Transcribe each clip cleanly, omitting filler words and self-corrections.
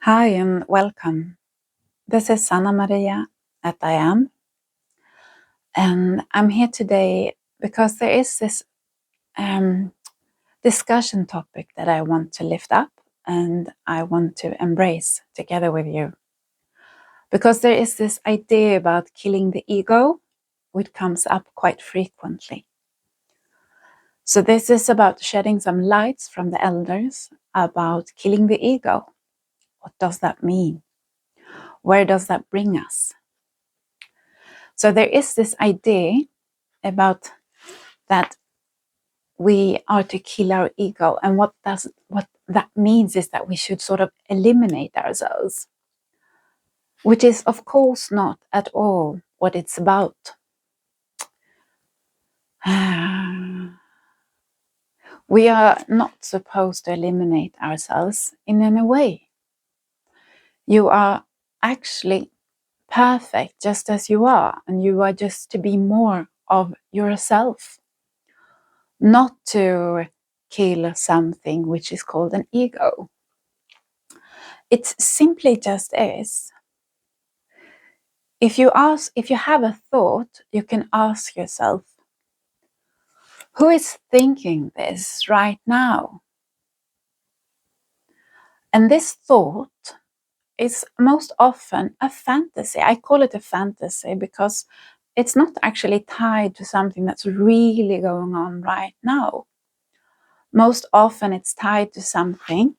Hi and welcome. This is Sanna Maria at I Am, and I'm here today because there is this discussion topic that I want to lift up and I want to embrace together with you. Because there is this idea about killing the ego, which comes up quite frequently. So this is about shedding some lights from the elders about killing the ego. What does that mean? Where does that bring us? So there is this idea about that we are to kill our ego, and what that means is that we should sort of eliminate ourselves, which is of course not at all what it's about. We are not supposed to eliminate ourselves in any way. You are actually perfect just as you are, and you are just to be more of yourself, not to kill something which is called an ego. It simply just is. If you have a thought, you can ask yourself, who is thinking this right now? And this thought is most often a fantasy. I call it a fantasy because it's not actually tied to something that's really going on right now. Most often it's tied to something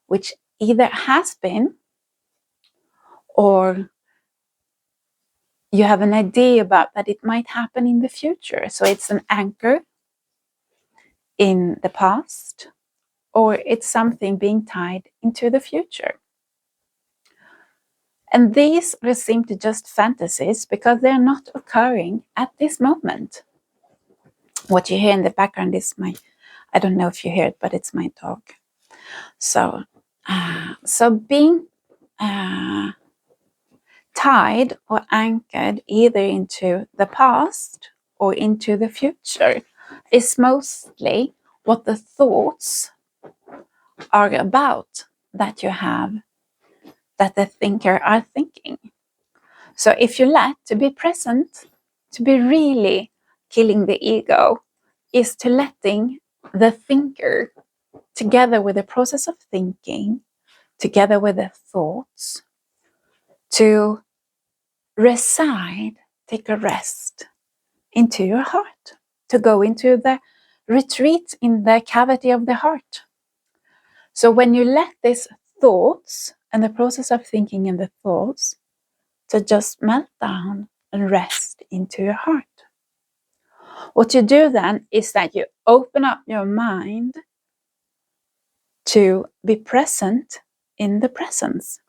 which either has been, or you have an idea about that it might happen in the future. So it's an anchor in the past, or it's something being tied into the future. And these are simply just fantasies because they're not occurring at this moment. What you hear in the background is I don't know if you hear it, but it's my dog. So being tied or anchored either into the past or into the future is mostly what the thoughts are about that you have, that the thinker are thinking. So if you let to be present, to be really killing the ego, is to letting the thinker, together with the process of thinking, together with the thoughts, to reside, take a rest into your heart, to go into the retreat in the cavity of the heart. So when you let these thoughts and the process of thinking and the thoughts to just melt down and rest into your heart, what you do then is that you open up your mind to be present in the presence.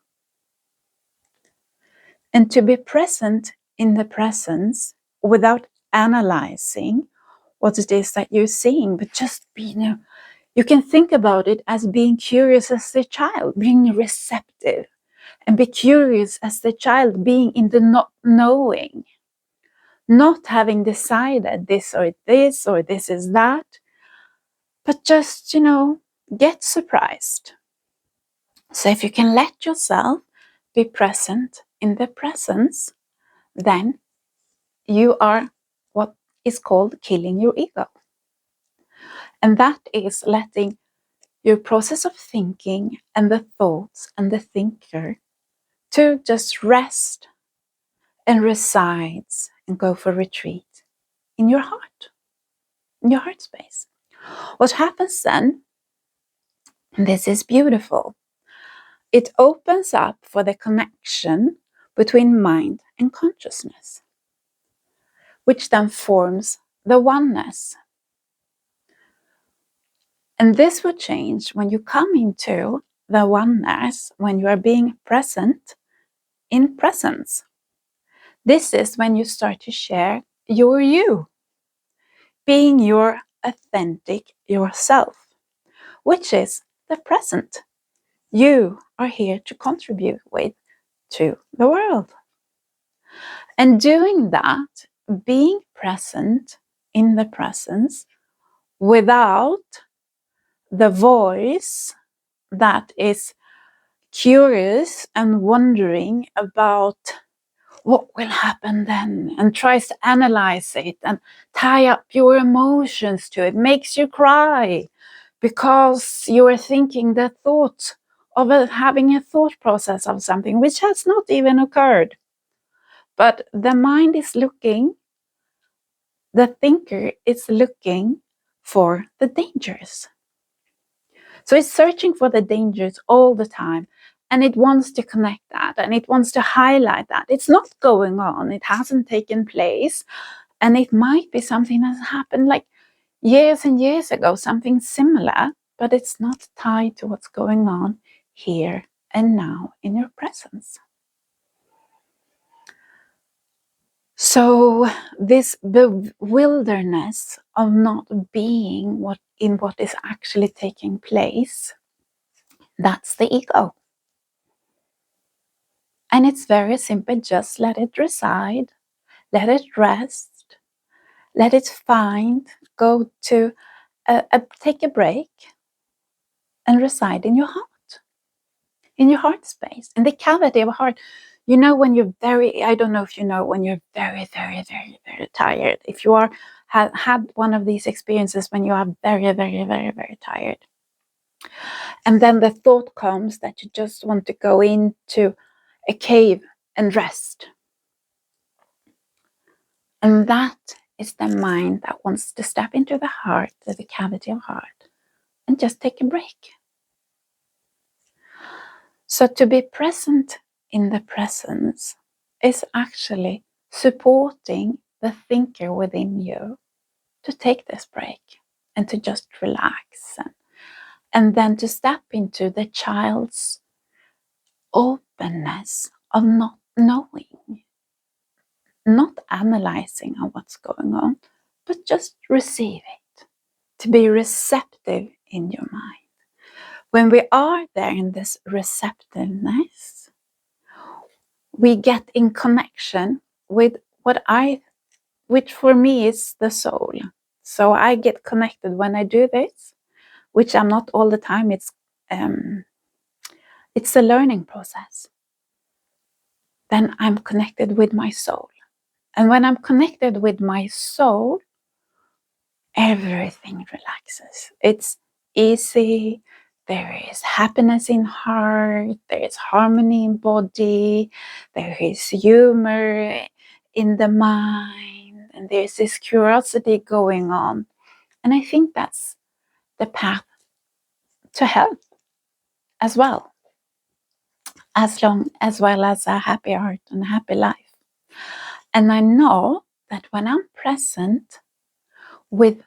And to be present in the presence without analyzing what it is that you're seeing, but just be, you can think about it as being curious as the child, being receptive, and be curious as the child, being in the not knowing, not having decided this or this is that, but just, get surprised. So if you can let yourself be present in the presence, then you are what is called killing your ego. And that is letting your process of thinking and the thoughts and the thinker to just rest and resides and go for retreat in your heart, in your heart space. What happens then, and this is beautiful, it opens up for the connection between mind and consciousness, which then forms the oneness. And this will change when you come into the oneness, when you are being present in presence. This is when you start to share your you, being your authentic yourself, which is the present you are here to contribute with to the world. And doing that, being present in the presence without the voice that is curious and wondering about what will happen then, and tries to analyze it and tie up your emotions to it, makes you cry because you are thinking the thought of having a thought process of something which has not even occurred. But the mind is looking, the thinker is looking for the dangers. So it's searching for the dangers all the time. And it wants to connect that, and it wants to highlight that. It's not going on. It hasn't taken place. And it might be something that's happened like years and years ago, something similar, but it's not tied to what's going on here and now in your presence. So this bewilderness of not being what is actually taking place, that's the ego. And it's very simple. Just let it reside, let it rest, let it find, go to take a break and reside in your heart, in your heart space, in the cavity of a heart. You know, when you're I don't know if you know, when you're very, very, very, very tired, if you had one of these experiences when you are very, very, very, very tired. And then the thought comes that you just want to go into a cave and rest. And that is the mind that wants to step into the heart, the cavity of heart, and just take a break. So to be present in the presence is actually supporting the thinker within you to take this break and to just relax, and then to step into the child's openness of not knowing, not analyzing on what's going on, but just receive it, to be receptive in your mind. When we are there in this receptiveness, we get in connection with which for me is the soul. So I get connected when I do this, which I'm not all the time. It's a learning process. Then I'm connected with my soul. And when I'm connected with my soul, everything relaxes. It's easy. There is happiness in heart. There is harmony in body. There is humor in the mind. And there's this curiosity going on. And I think that's the path to health as well. As well as a happy heart and a happy life. And I know that when I'm present with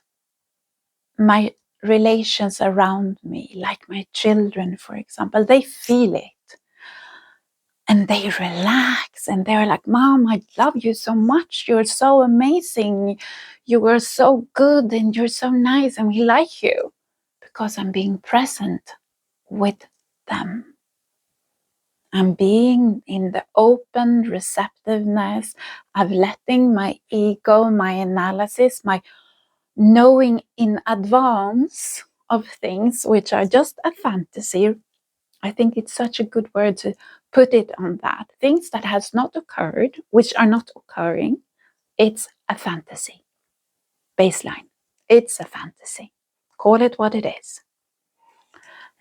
my relations around me, like my children, for example, they feel it. And they relax and they're like, Mom, I love you so much. You're so amazing. You are so good and you're so nice and we like you, because I'm being present with them. I'm being in the open receptiveness of letting my ego, my analysis, my knowing in advance of things which are just a fantasy. I think it's such a good word to put it on that. Things that has not occurred, which are not occurring, it's a fantasy. Baseline. It's a fantasy. Call it what it is.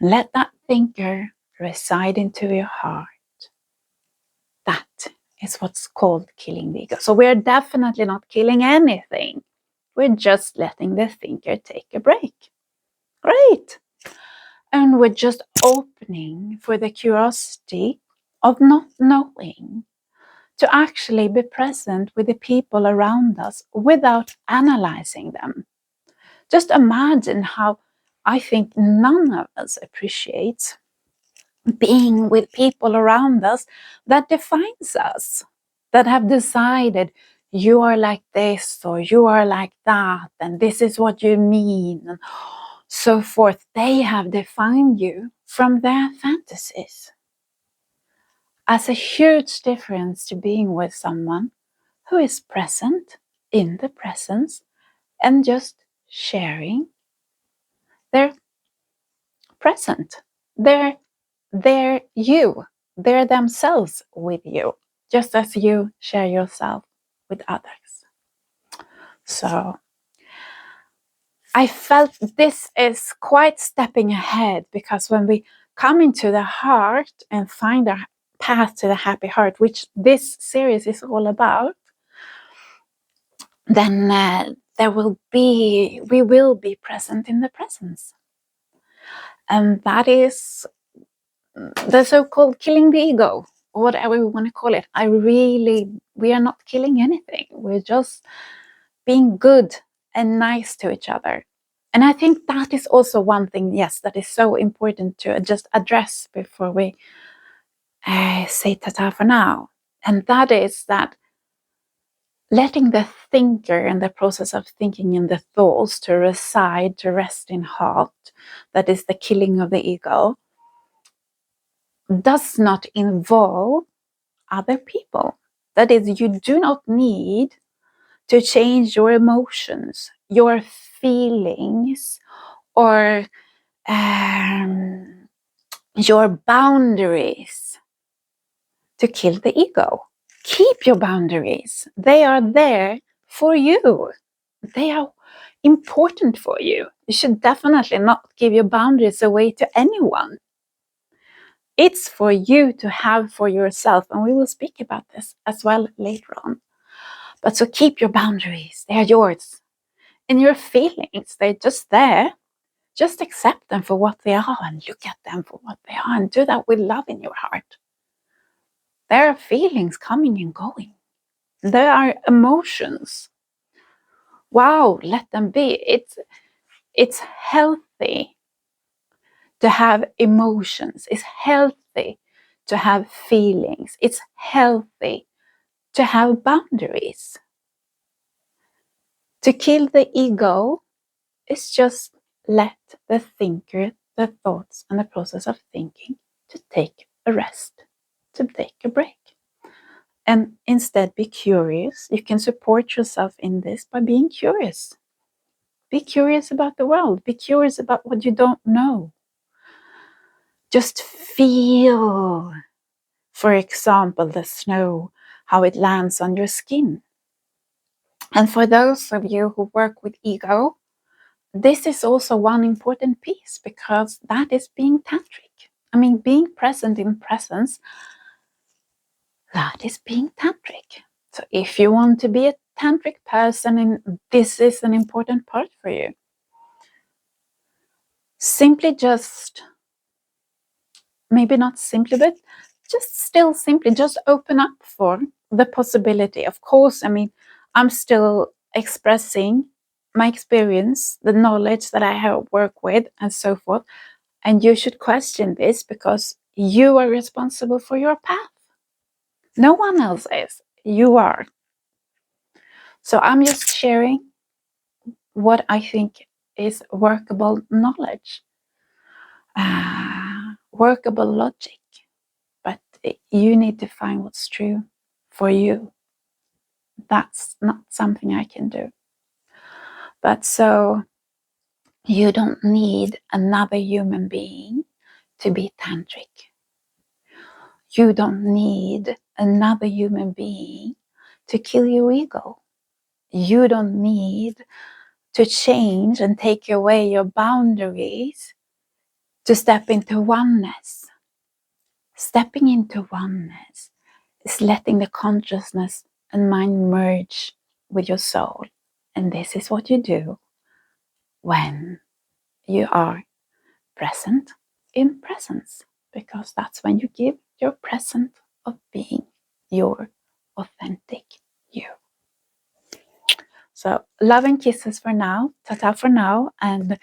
Let that thinker reside into your heart. That is what's called killing the ego. So we're definitely not killing anything. We're just letting the thinker take a break. Great. And we're just opening for the curiosity of not knowing, to actually be present with the people around us without analyzing them. Just imagine how I think none of us appreciates being with people around us that defines us, that have decided you are like this or you are like that and this is what you mean and so forth. They have defined you from their fantasies. As a huge difference to being with someone who is present in the presence and just sharing their present, their they're you. They're themselves with you, just as you share yourself with others. So I felt this is quite stepping ahead, because when we come into the heart and find our path to the happy heart, which this series is all about, then we will be present in the presence. And that is the so-called killing the ego, or whatever we want to call it. We are not killing anything. We're just being good and nice to each other. And I think that is also one thing, yes, that is so important to just address before we say ta-ta for now. And that is that letting the thinker and the process of thinking and the thoughts to reside, to rest in heart, that is the killing of the ego, does not involve other people. That is, you do not need to change your emotions, your feelings, or your boundaries to kill the ego. Keep your boundaries. They are there for you. They are important for you. You should definitely not give your boundaries away to anyone. It's for you to have for yourself, and we will speak about this as well later on. But so keep your boundaries. They are yours. And your feelings, they're just there. Just accept them for what they are and look at them for what they are, and do that with love in your heart. There are feelings coming and going. There are emotions. Wow, let them be. It's healthy to have emotions. It's healthy to have feelings. It's healthy to have boundaries. To kill the ego is just let the thinker, the thoughts, and the process of thinking to take a rest, to take a break. And instead be curious. You can support yourself in this by being curious. Be curious about the world. Be curious about what you don't know. Just feel, for example, the snow, how it lands on your skin. And for those of you who work with ego, this is also one important piece, because that is being tantric. I mean, being present in presence, that is being tantric. So if you want to be a tantric person, and this is an important part for you, simply just, maybe not simply, but just still simply just open up for the possibility. Of course, I mean, I'm still expressing my experience, the knowledge that I have worked with, and so forth. And you should question this, because you are responsible for your path. No one else is. You are. So I'm just sharing what I think is workable knowledge, workable logic. But you need to find what's true for you. That's not something I can do. But so you don't need another human being to be tantric. You don't need another human being to kill your ego. You don't need to change and take away your boundaries to step into oneness. Stepping into oneness is letting the consciousness and mind merge with your soul. And this is what you do when you are present in presence, because that's when you give your present of being your authentic you. So love and kisses for now, ta-ta for now, and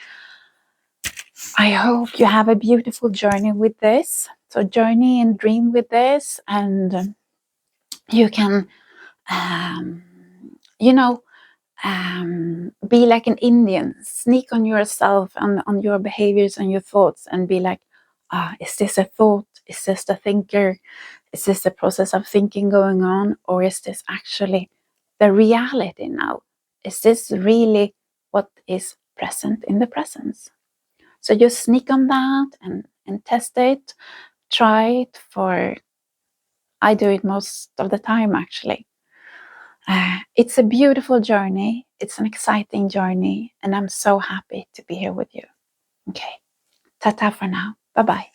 I hope you have a beautiful journey with this. So journey and dream with this, and you can, you know, be like an Indian, sneak on yourself and on your behaviors and your thoughts, and be like, is this a thought? Is this the thinker? Is this the process of thinking going on? Or is this actually the reality now? Is this really what is present in the presence? So just sneak on that and test it. try it I do it most of the time, actually. It's a beautiful journey. It's an exciting journey. And I'm so happy to be here with you. Okay. Ta-ta for now. Bye-bye.